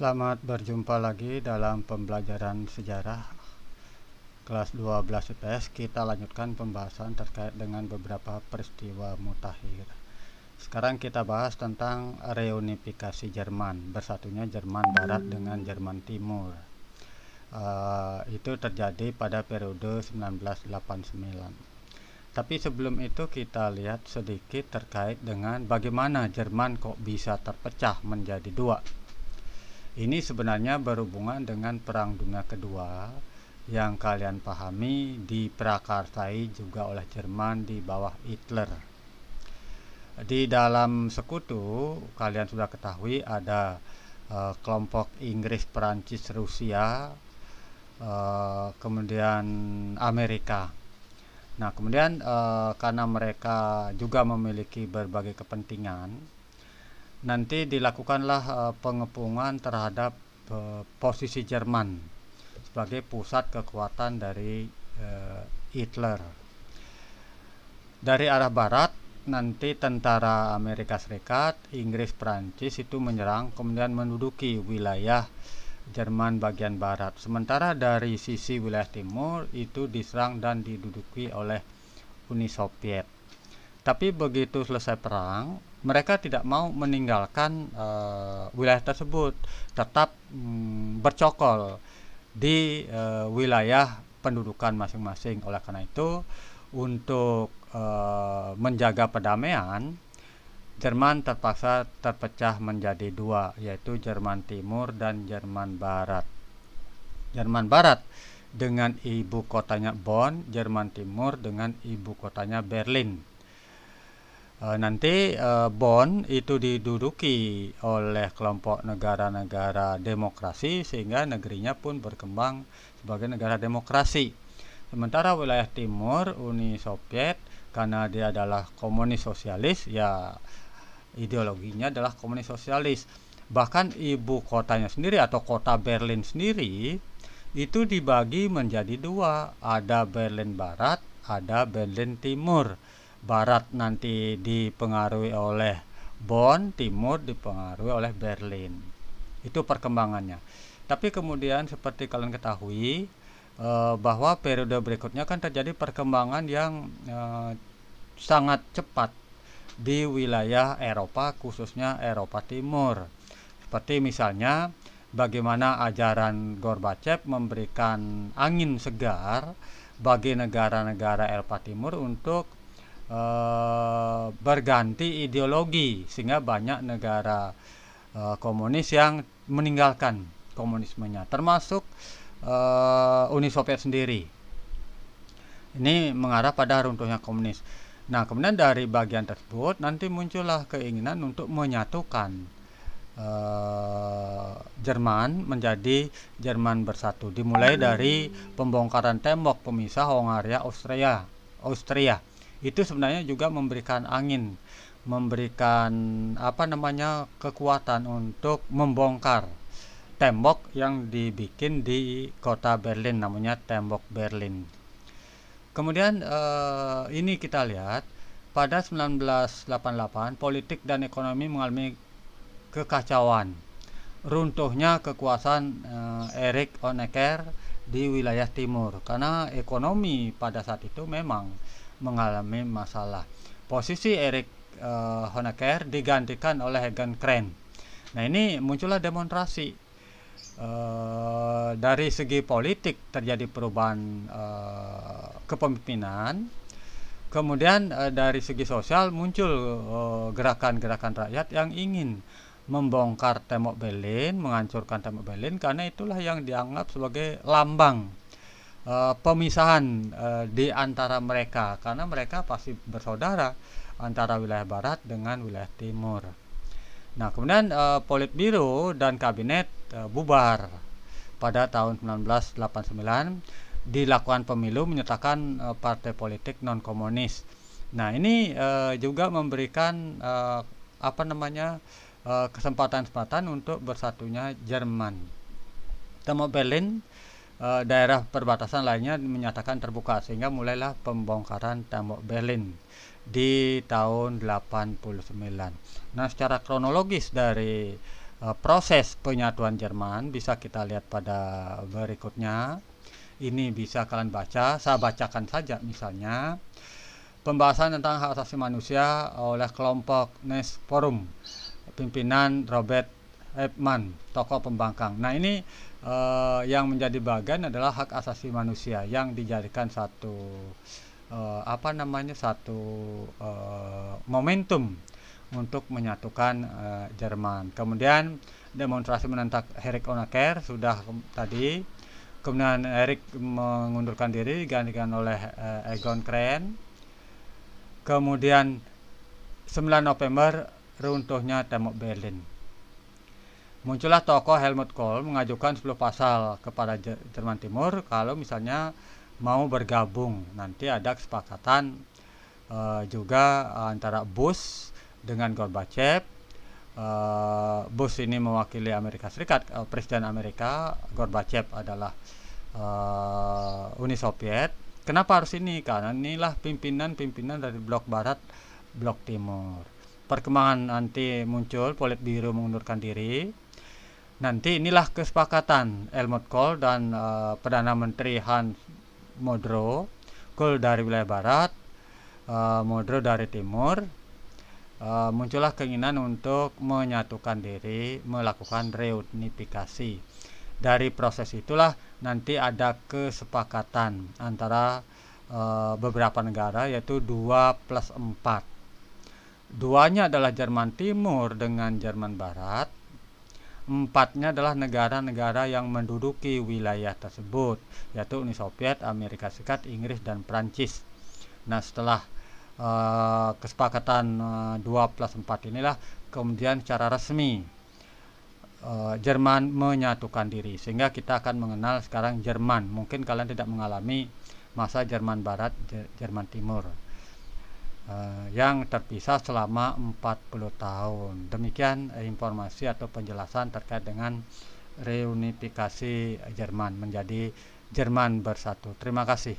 Selamat berjumpa lagi dalam pembelajaran sejarah kelas 12 IPS. Kita lanjutkan pembahasan terkait dengan beberapa peristiwa mutakhir. Sekarang kita bahas tentang reunifikasi Jerman, bersatunya Jerman Barat dengan Jerman Timur. Itu terjadi pada periode 1989. Tapi sebelum itu kita lihat sedikit terkait dengan bagaimana Jerman kok bisa terpecah menjadi dua. Ini sebenarnya berhubungan dengan Perang Dunia Kedua yang kalian pahami diprakarsai juga oleh Jerman di bawah Hitler. Di dalam sekutu kalian sudah ketahui ada kelompok Inggris, Perancis, Rusia, kemudian Amerika. Nah, kemudian karena mereka juga memiliki berbagai kepentingan, nanti dilakukanlah pengepungan terhadap posisi Jerman sebagai pusat kekuatan dari Hitler. Dari arah barat, nanti tentara Amerika Serikat, Inggris, Prancis itu menyerang, kemudian menduduki wilayah Jerman bagian barat. Sementara dari sisi wilayah timur itu diserang dan diduduki oleh Uni Soviet. Tapi begitu selesai perang, mereka tidak mau meninggalkan wilayah tersebut, tetap bercokol di wilayah pendudukan masing-masing. Oleh karena itu, untuk menjaga perdamaian, Jerman terpaksa terpecah menjadi dua, yaitu Jerman Timur dan Jerman Barat. Jerman Barat dengan ibu kotanya Bonn, Jerman Timur dengan ibu kotanya Berlin. Nanti Bonn itu diduduki oleh kelompok negara-negara demokrasi sehingga negerinya pun berkembang sebagai negara demokrasi. Sementara wilayah timur Uni Soviet karena dia adalah komunis sosialis, ya ideologinya adalah komunis sosialis. Bahkan ibu kotanya sendiri atau kota Berlin sendiri itu dibagi menjadi dua, ada Berlin Barat, ada Berlin Timur. Barat nanti dipengaruhi oleh Bonn, timur dipengaruhi oleh Berlin. Itu perkembangannya. Tapi kemudian seperti kalian ketahui bahwa periode berikutnya kan terjadi perkembangan yang sangat cepat di wilayah Eropa, khususnya Eropa Timur. Seperti misalnya bagaimana ajaran Gorbachev memberikan angin segar bagi negara-negara Eropa Timur untuk berganti ideologi, sehingga banyak negara komunis yang meninggalkan komunismenya, termasuk Uni Soviet sendiri. Ini mengarah pada runtuhnya komunis. Nah, kemudian dari bagian tersebut nanti muncullah keinginan untuk menyatukan Jerman menjadi Jerman bersatu. Dimulai dari pembongkaran tembok pemisah Hongaria Austria. Itu sebenarnya juga memberikan angin, memberikan kekuatan untuk membongkar tembok yang dibikin di kota Berlin, namanya tembok Berlin. Kemudian ini kita lihat pada 1988 politik dan ekonomi mengalami kekacauan. Runtuhnya kekuasaan Erich Honecker di wilayah timur karena ekonomi pada saat itu memang mengalami masalah. Posisi Erich Honecker digantikan oleh Egon Krenz. Nah, ini muncullah demonstrasi. Dari segi politik terjadi perubahan kepemimpinan, kemudian dari segi sosial muncul gerakan-gerakan rakyat yang ingin membongkar tembok Berlin, menghancurkan tembok Berlin, karena itulah yang dianggap sebagai lambang pemisahan di antara mereka, karena mereka pasti bersaudara antara wilayah barat dengan wilayah timur. Nah, kemudian Politbiro dan kabinet bubar pada tahun 1989, dilakukan pemilu menyatakan partai politik non komunis. Nah, ini juga memberikan kesempatan untuk bersatunya Jerman. Tembok Berlin, daerah perbatasan lainnya menyatakan terbuka, sehingga mulailah pembongkaran tembok Berlin di tahun 89. Nah, secara kronologis dari proses penyatuan Jerman bisa kita lihat pada berikutnya. Ini bisa kalian baca, saya bacakan saja misalnya. Pembahasan tentang hak asasi manusia oleh kelompok Nest Forum, pimpinan Robert Epman, tokoh pembangkang. Nah ini yang menjadi bagian adalah hak asasi manusia yang dijadikan satu momentum untuk menyatukan Jerman. Kemudian demonstrasi menentang Erich Honecker sudah tadi. Kemudian Erich mengundurkan diri digantikan oleh Egon Krenz. Kemudian 9 November runtuhnya tembok Berlin. Muncullah tokoh Helmut Kohl mengajukan 10 pasal kepada Jerman Timur kalau misalnya mau bergabung. Nanti ada kesepakatan juga antara Bush dengan Gorbachev. Bush ini mewakili Amerika Serikat, Presiden Amerika, Gorbachev adalah Uni Soviet. Kenapa harus ini? Karena inilah pimpinan dari blok barat, blok timur. Perkembangan nanti muncul Politbiro mengundurkan diri. Nanti inilah kesepakatan Helmut Kohl dan Perdana Menteri Hans Modrow. Kohl dari wilayah barat, Modrow dari timur. Muncullah keinginan untuk menyatukan diri, melakukan reunifikasi. Dari proses itulah nanti ada kesepakatan antara beberapa negara, yaitu 2+4. Duanya adalah Jerman Timur dengan Jerman Barat. 4-nya adalah negara-negara yang menduduki wilayah tersebut, yaitu Uni Soviet, Amerika Serikat, Inggris, dan Prancis. Nah setelah kesepakatan 2+4 inilah kemudian secara resmi Jerman menyatukan diri, sehingga kita akan mengenal sekarang Jerman. Mungkin kalian tidak mengalami masa Jerman Barat, Jerman Timur yang terpisah selama 40 tahun. Demikian informasi atau penjelasan terkait dengan reunifikasi Jerman menjadi Jerman Bersatu. Terima kasih.